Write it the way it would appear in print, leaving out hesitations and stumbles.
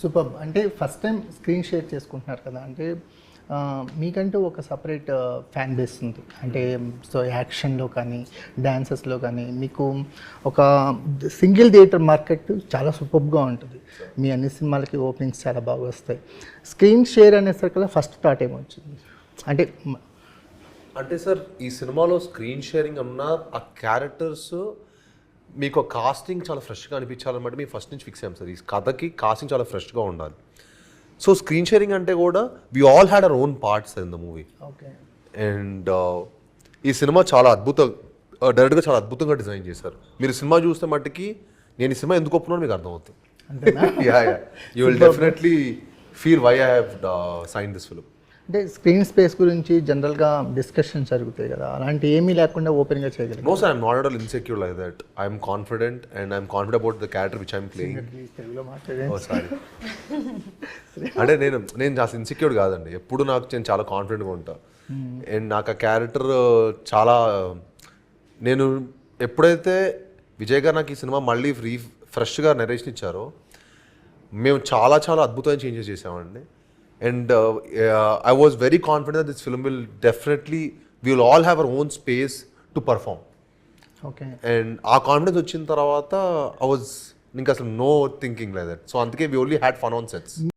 Super. అంటే first time screen share చేసుకుంటున్నారు కదా, అంటే మీకంటూ ఒక సపరేట్ ఫ్యాన్ బేస్ ఉంది. అంటే సో యాక్షన్లో కానీ డాన్సెస్లో కానీ మీకు ఒక సింగిల్ థియేటర్ మార్కెట్ చాలా సూపర్గా ఉంటుంది. మీ అన్ని సినిమాలకి ఓపెనింగ్స్ చాలా బాగా వస్తాయి. స్క్రీన్ షేర్ అనేసరికల్లా ఫస్ట్ థాట్ ఏమొచ్చింది? అంటే అంటే సార్ ఈ సినిమాలో స్క్రీన్ షేరింగ్ ఉన్న ఆ క్యారెక్టర్స్ మీకు కాస్టింగ్ చాలా ఫ్రెష్గా అనిపించాలన్నమాట మేము ఫస్ట్ నుంచి ఫిక్స్ అయ్యాం సార్. ఈ కథకి కాస్టింగ్ చాలా ఫ్రెష్గా ఉండాలి. సో స్క్రీన్ షేరింగ్ అంటే కూడా we all had our own parts in the movie. Okay. And ఈ సినిమా చాలా డైరెక్ట్గా చాలా అద్భుతంగా డిజైన్ చేశారు. మీరు సినిమా చూస్తే మట్టుకి నేను ఈ సినిమా ఎందుకు ఒప్పుకున్నాను మీకు అర్థమవుతుంది. You will definitely feel why I have sign this film. అంటే స్క్రీన్ స్పేస్ గురించి జనరల్గా డిస్కషన్ జరుగుతాయి కదా, అలాంటి ఏమీ లేకుండా ఓపెన్గా చేయగలిగారు? No sir, I'm not at all insecure like that. I'm confident and I'm confident about the character which I'm playing. తెలుగులో మాట్లాడండి. అంటే నేను చాలా ఇన్సెక్యూర్ కాదండి. ఎప్పుడు నేను చాలా కాన్ఫిడెంట్గా ఉంటాను. అండ్ నాకు ఆ క్యారెక్టర్ చాలా నేను ఎప్పుడైతే విజయ్ గారు నాకు ఈ సినిమా మళ్ళీ ఫ్రెష్గా నరేషన్ ఇచ్చారో మేము చాలా చాలా అద్భుతమైన చేంజెస్ చేసామండి. And I was very confident that this film will definitely, we will all have our own space to perform. Okay. And our confidence వచ్చిన తర్వాత I was ఇంకా అసలు no thinking like that. So అందుకే we only had fun on sets.